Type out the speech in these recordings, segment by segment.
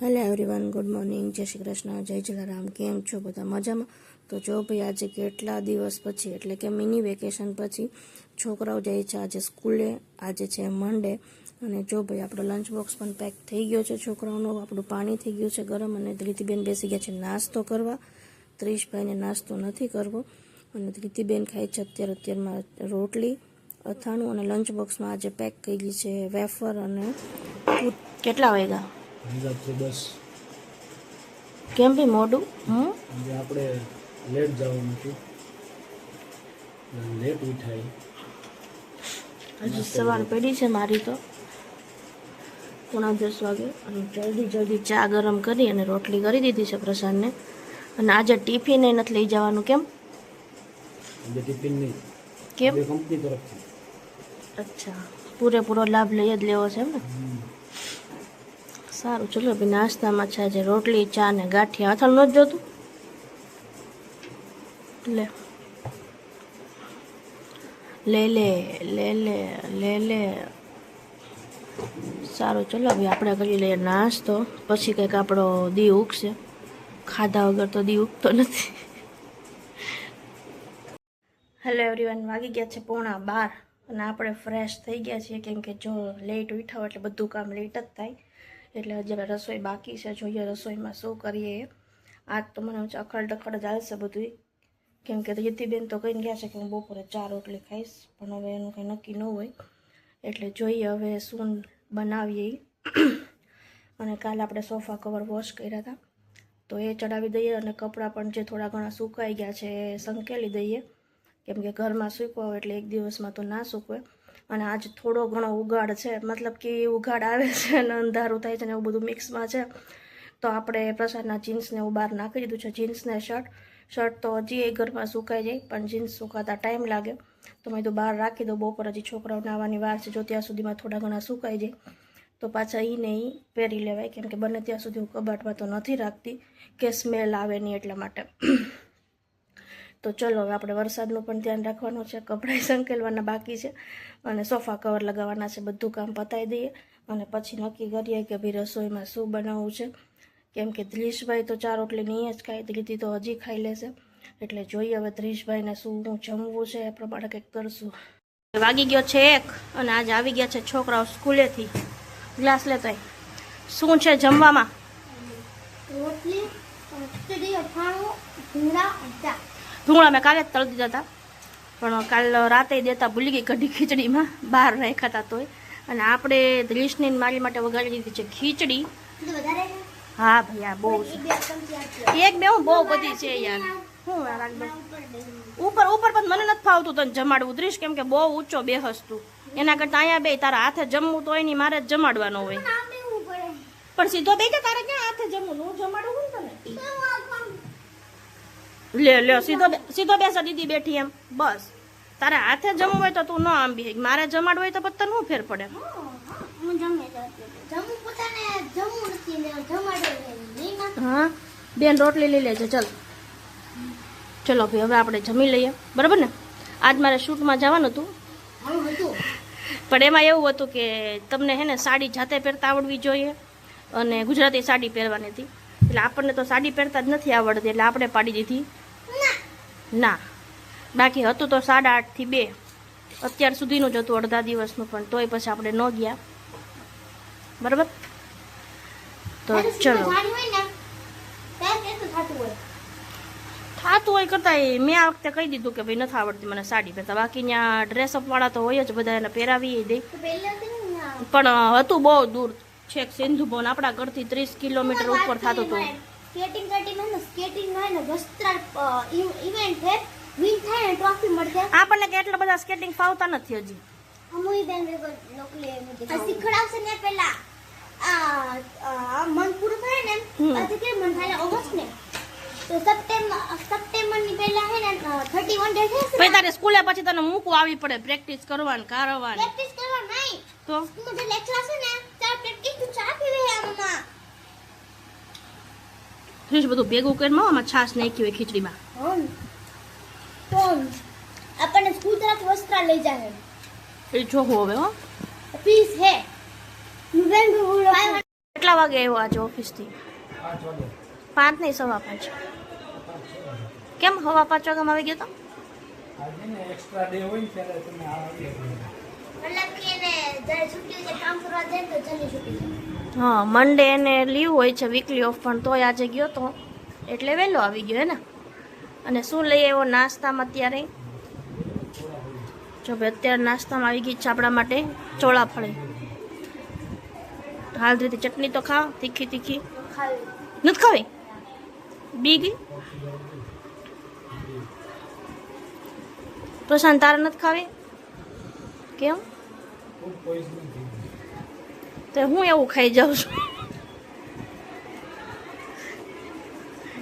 Hello everyone, good morning, જય શ્રી કૃષ્ણ, જય જલારામ. કેમ છો બધા? મજામાં? તો જો ભાઈ, આજે કેટલા દિવસ પછી એટલે કે મિની વેકેશન પછી છોકરાઓ જાય છે આજે સ્કૂલે. આજે છે મંડે અને જો ભાઈ, આપણો લંચ બોક્સ પણ પેક થઈ ગયો છે છોકરાઓનો. આપણું પાણી થઈ ગયું છે ગરમ અને ધૃતિબેન બેસી ગયા છે નાસ્તો કરવા. ત્રીશભાઈને નાસ્તો નથી કરવો અને ધૃતિબેન ખાય છે અત્યારમાં રોટલી, અથાણું અને લંચ બોક્સમાં આજે પેક કરેલી છે વેફર અને કેટલા વાગ્યા? બસ કેમ ભાઈ મોડું? આપણે લેટ જવાનું હતું, લેટ ઉઠાય. હજી સવાર પડી છે મારી તો 9:30 વાગે અને જલ્દી ચા ગરમ કરી અને રોટલી કરી દીધી છે પ્રસાદને. અને આજે ટિફિન એ નથી લઈ જવાનું. કેમ? ટિફિન નહીં, કેમ? કંપની તરફથી. અચ્છા, પૂરેપૂરો લાભ લઈ જ લેવો છે એમ ને? સારું, ચલો ભાઈ. નાસ્તામાં છે આજે રોટલી, ચા ને ગાંઠિયા. અથાણું નથી જોતું? લે. સારું, ચલો ભાઈ, આપણે કરી લઈએ નાસ્તો, પછી કંઈક આપણો દી ઉગશે. ખાધા વગર તો દી ઉગતો નથી. હેલો એવરીવન, વાગી ગયા છે 11:15 અને આપણે ફ્રેશ થઈ ગયા છીએ, કેમ કે જો લેટ ઉઠાવ એટલે બધું કામ લેટ જ થાય. એટલે હજી હવે રસોઈ બાકી છે, જોઈએ રસોઈમાં શું કરીએ. આજ તો મને અખડ ડખડ જ હાલશે બધું, કેમ કે રીતિબેન તો કહીને ગયા છે કે હું બપોરે 4 રોટલી ખાઈશ, પણ હવે એનું કંઈ નક્કી ન હોય. એટલે જોઈએ હવે શું બનાવીએ. અને કાલે આપણે સોફા કવર વોશ કર્યા હતા તો એ ચડાવી દઈએ અને કપડાં પણ જે થોડા ઘણા સુકાઈ ગયા છે એ સંકેલી દઈએ, કેમ કે ઘરમાં સૂકવા હોય એટલે એક દિવસમાં તો ના સૂકવે. અને આજ થોડો ઘણો ઉઘાડ છે, મતલબ કે ઉઘાડ આવે છે અને અંધારું થાય છે ને એવું બધું મિક્સમાં છે. તો આપણે પ્રસાદના જીન્સને એવું બહાર નાખી દીધું છે, જીન્સને શર્ટ તો હજી એ ઘરમાં સુકાઈ જાય, પણ જીન્સ સુકાતા ટાઈમ લાગે. તો મેં તો બહાર રાખી દઉં, બપોર હજી છોકરાઓને આવવાની વાર છે, જો ત્યાં સુધીમાં થોડા ઘણા સુકાઈ જાય તો પાછા એને પહેરી લેવાય, કેમ કે બને ત્યાં સુધી હું કબાટમાં તો નથી રાખતી કે સ્મેલ આવે નહીં એટલા માટે. તો ચલો, હવે આપણે વરસાદનું પણ ધ્યાન રાખવાનું છે, કપડાં સંકેલવાના બાકી છે અને સોફા કવર લગાવવાના છે. બધું કામ પતાવી દઈએ અને પછી નક્કી કરીએ કે ભાઈ રસોઈમાં શું બનાવવું છે, કેમ કે ધ્રીશભાઈ તો 4 રોટલી નહીં જ ખાય, ધ્રીતિ તો હજી ખાઈ લેશે. એટલે જોઈએ હવે ધ્રીશભાઈને શું જમવું છે એ પ્રમાણે કંઈક કરશું. વાગી ગયો છે 1 અને આજે આવી ગયા છે છોકરાઓ સ્કૂલેથી. ગ્લાસ લેતા શું છે જમવામાં? રોટલી, ખીચડી, અથાણું, ભૂંગળા, ચા. ભૂંગળા મેં કાલે જ તળી દીધા હતા, પણ કાલ રાતે દેતા ભૂલી ગઈ કઢી ખીચડીમાં, બહાર રાખ્યા હતા તોય. અને આપણે ધ્રીશની મારી માટે વગાડી દીધી છે ખીચડી. હા ભાઈ, આ બહુ એક બે હું બહુ બધી છે યાર. હું ઉપર પણ મને નથી ફાવતું તને જમાડવું ધ્રીશ, કેમ કે બહુ ઊંચો બેહસતું. એના કરતા અહીંયા બે તારા હાથે જમવું તો એની મારે જ જમાડવાનો હોય. પણ સીધો બે તો તારે ક્યાં હાથે જમવું? હું જમાડું તને. લે સીધો બેસા દીદી બેઠી એમ. બસ તારે હાથે જમવું હોય તો તું ન આમ બી, મારે જમાડવું હોય તો પછી તને શું ફેર પડે? હા બેન, રોટલી લઈ લેજે. ચલો ભાઈ, હવે આપણે જમી લઈએ, બરાબર ને? આજ મારે શૂટમાં જવાનું હતું, પણ એમાં એવું હતું કે તમને હે ને સાડી જાતે પહેરતા આવડવી જોઈએ અને ગુજરાતી સાડી પહેરવાની હતી. એટલે આપણને તો સાડી પહેરતા જ નથી આવડતી, એટલે આપણે પાડી દીધી ના. બાકી હતું તો 8:30 થી 2 અત્યાર સુધીનું જ હતું, અડધા દિવસનું, પણ તોય પછી આપણે ન ગયા, બરાબર? તો ચલો, થતું હોય કરતા મેં આ વખતે કહી દીધું કે ભાઈ નથી આવડતી મને સાડી પહેરતા. બાકી ત્યાં ડ્રેસઅપ વાળા તો હોય જ, બધા એને પહેરાવી દે. પણ હતું બહુ દૂર, છેક સિંધુભવન, આપણા ઘરથી 30 કિલોમીટર ઉપર થતું હતું. આપણને કે એટલા બધા સ્કેટિંગ ફાવતા નથી હજી. શીખડાવશે ને પેલા મન પૂરું થાય ને કે મન થાય ઓગસ્ટ ને તો સપ્ટેમ્બર ની પહેલા હે ને 31 ડે છે. પછી તારે સ્કૂલે પછી તને મૂકવું આવી પડે પ્રેક્ટિસ કરવાની, કારવાની. પ્રેક્ટિસ કરવા નહીં તો મુજે લેક્ચર છે ને ચાર પ્રેક્ટિસ તો ચા પીવે હે મમ્મા. ફ્રીજ બધું ભેગું કરીને આમાં છાશ નાખી હોય ખીચડીમાં. તો આપણને સ્કૂલ તરફ વસ્ત્ર લઈ જાય એ જો હવે હો ફીસ હે નવેમ્બર કેટલા વાગે આવ્યો આજે ઓફિસથી? 5 વાગે. 5 નહીં, 5:15. કેમ 5:15 વાગ્યામાં આવી ગયો તો? આજે ને એક્સ્ટ્રા ડે હોય ને ત્યારે તમે આવી શકો. મતલબ કે એને જ્યારે છૂટી હોય કામ કરવા જાય ને તો જલ્દી છૂટી જાય. હા, મંડે એને લીવ હોય છે, વીકલી ઓફ, પણ તોય આજે ગયો તો એટલે વહેલો આવી ગયો હે ને. અને શું લઈ આવ્યો નાસ્તામાં અત્યારે? જો ભાઈ અત્યારે નાસ્તામાં આવી ગઈ છે આપણા માટે ચોળાફળી. હાલ રીતે ચટણી તો ખાવ, તીખી તીખી. ખાવી. નથી ખાવી? બી ગઈ? પ્રશાંત તારે નથી ખાવી? કેમ? ફૂડ પોઈઝનિંગ થઈ ગયું. તો હું એવું ખાઈ જાઉં છું.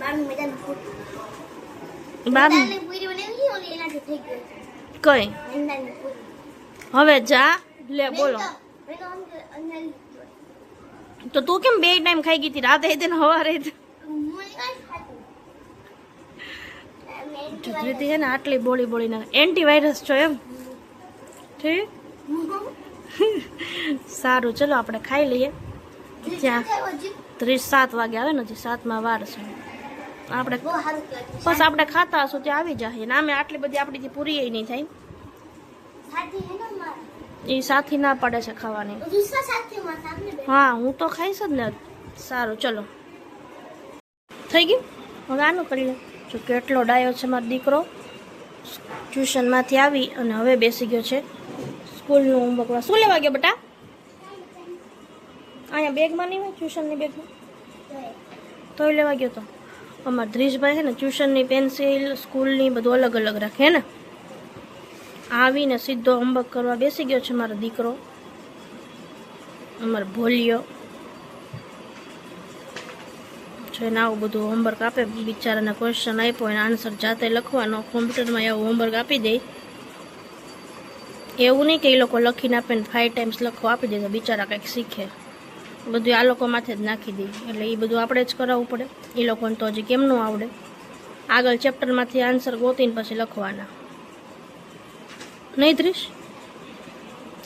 બહારનું મજાનું ફૂડ. બાર દાળની પૂરી બનાવી ઓલી એનાથી થઈ ગયું. કઈ અંડાની પૂરી. હવે જા લે બોલો. મેં તો અંડાની તો તું કેમ 2 ટાઈમ ખાઈ ગઈ હતી? રાતે હતી ને સવારે હતી? મને કાંઈ ખાતું. મેં જુદરી છે ને આટલી બોળી બોળી નાખે. એન્ટીવાયરસ છો એમ? ઠીક, સારું, ચલો આપણે ખાઈ લઈએ. ત્યાં 7 વાગે આવે ને, હજી 7માં વાર છે. આપણે બહુ સારું કહેવાય. બસ આપણે ખાતા હશું ત્યાં આવી જાય. નામે આટલી બધી આપણીથી પૂરી નહીં થાય. સાથી હે ને મારા. એ સાથી ના પડે છે ખાવાની. દૂસરા સાથીમાં સામને બે. હા, હું તો ખાઈશ જ ને. સારું, ચલો થઈ ગયું. હવે આનું કરી લે. જો કેટલો ડાયો છે મારો દીકરો. ટ્યુશનમાંથી આવી અને હવે બેસી ગયો છે સ્કૂલનું હોમવર્ક. શું લેવા ગયો બેટા? અહીંયા બેગમાં નહીં હોય, ટ્યુશનની બેગમાં તોય લેવા ગયો તો. અમારા ધ્રીશભાઈ છે ને ટ્યુશનની પેન્સિલ, સ્કૂલની બધું અલગ અલગ રાખે હે ને. આવીને સીધો હોમવર્ક કરવા બેસી ગયો છે મારો દીકરો. અમારો ભોલિયો છે ને આવું બધું હોમવર્ક આપે. બિચારાને ક્વેશ્ચન આપ્યો એને આન્સર જાતે લખવાનો. કોમ્પ્યુટરમાં એવું હોમવર્ક આપી દે. એવું નહીં કે એ લોકો લખીને આપે ને 5 ટાઈમ્સ લખવા આપી દે તો બિચારા કંઈક શીખે. બધું આ લોકો માથે જ નાખી દે. એટલે એ બધું આપણે જ કરાવવું પડે. એ લોકોને તો હજી કેમનું આવડે? આગળ ચેપ્ટરમાંથી આન્સર ગોતીને પછી લખવાના. નહીં ત્રીસ?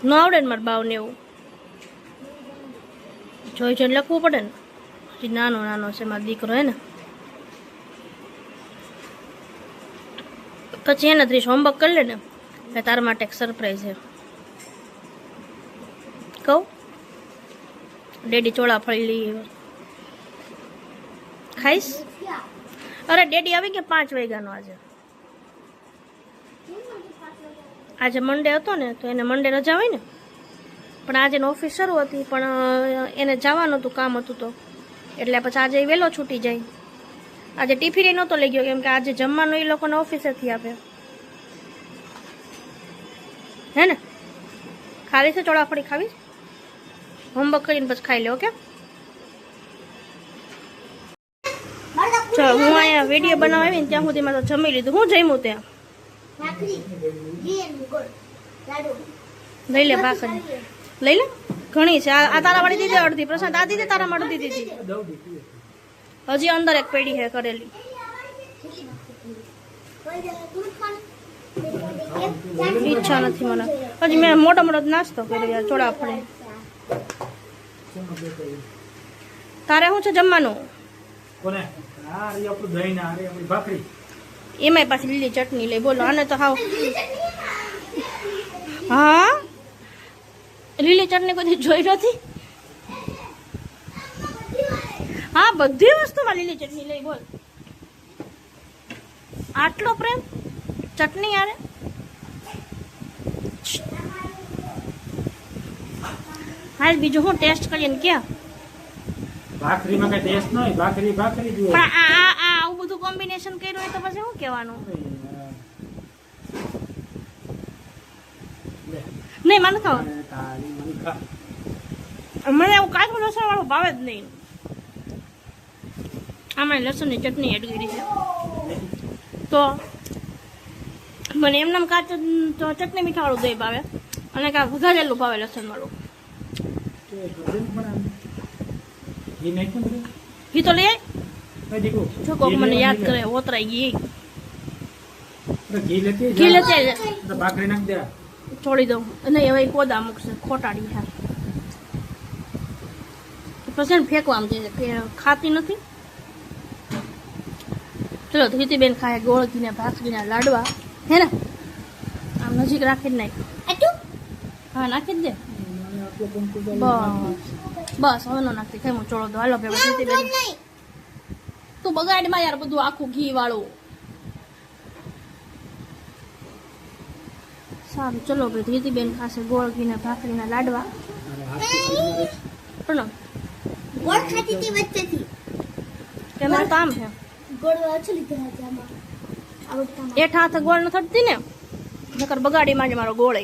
ન આવડે ને મારા બાવને એવું જોઈ જોઈને લખવું પડે ને. હજી નાનો નાનો છે મારો દીકરો હે ને. પછી એને ત્રીસ હોમવર્ક કરી લે ને એટલે તારા માટે એક સરપ્રાઈઝ છે. કહું? ડેડી ચોળાફળી લઈ ખાઈશ? અરે ડેડી આવી ગયા 5 વાગ્યાનો આજે. આજે મંડે હતો ને તો એને મંડે રજા હોય ને, પણ આજે ઓફિસ શરૂ હતી પણ એને જવાનું હતું, કામ હતું તો એટલે પછી આજે વહેલો છૂટી જાય. આજે ટિફિન નહોતો લઈ ગયો કેમ કે આજે જમવાનું એ લોકોને ઓફિસેથી આપે હે ને. ખાલી છે ચોળાફળી ખાવી? હોમવર્ક કરીને પછી ખાઈ લે. ઓકે ચલો, હું અહીંયા વિડીયો બનાવવા આવી ને ત્યાં સુધીમાં તો જમી લીધું. હું જમ્યું ત્યાં? ભાખરી, ઘી અને ગોળ, લાડુ. લઈ લે ભાખરી, લઈ લે. ઘણી છે. આ તારા વાળી દીધી અડધી. પ્રશાંત આ દીધી, તારા માટે દીધી. હજી અંદર એક પેઢી હે કરેલી. ઈચ્છા નથી મને. હજી મેં મોટો મોટો નાસ્તો કર્યો યાર, ચોળાફળી. તારે શું છે જમવાનું? કોને? આ રી આપણું દહીં ના રી આપણી ભાખરી. એમાંય પાછી લીલી ચટણી લઈ. બોલો, આને તો હાવ. હા, લીલી ચટણી કોઈ જોઈ નથી. હા, બધી વસ્તુમાં લીલી ચટણી લઈ. બોલ, આટલો પ્રેમ ચટણી યારે. હાલ બીજું હું ટેસ્ટ કરીએ ને ક્યાં? ભાખરીમાં કઈ ટેસ્ટ નહીં. ભાખરી ભાખરી જુઓ. પણ આ આવું બધું કોમ્બિનેશન કર્યું હોય તો પછી શું કહેવાનું? નહીં, મને ખાવ. મને એવું કાચું લસણ વાળું ભાવે જ નહીં. આમાં લસણની ચટણી એડ કરી છે તો મને એમનામ કાચું ચટણી મીઠા વાળું દહીં ભાવે અને કાંઈ વઘારેલું ભાવે લસણ વાળું. ઘી તો લઈ આવી. જો કોક મને યાદ કરે ઓતરાઈ ગઈ. ઘી લેતી ઘી લેતી ભાખરી નાખ દે. છોડી દઉં નહીં હવે કોદા મૂકશે ખોટાડી. હા પછી ને ફેંકવા આમ જાય છે, ખાતી નથી. ચલો ધીતીબેન ખાય ગોળગીને ભાખરીના લાડવા હે ને, આમ નજીક રાખી જ નાખ. આટલું હા નાખી જ દે. બસ હવે નો નાખતી, ખાઈ હું ચોળો દો. હાલો ભેગો ધીતીબેન, નહીં તું બગાડમાં યાર બધું આખું ઘી વાળું. સારું ચલો ભાઈ, ધીતીબેન ખાશે ગોળ ઘીના ભાખરીના લાડવા. પણ ગોળ ખાતી હતી વચ્ચેથી કેમેરા તો આમ છે, ગોળ ઓછું લીધું હતું આમાં આવડતા એઠ હાથે ગોળ ન થતી ને, નકર બગાડી માં જ મારો ગોળ.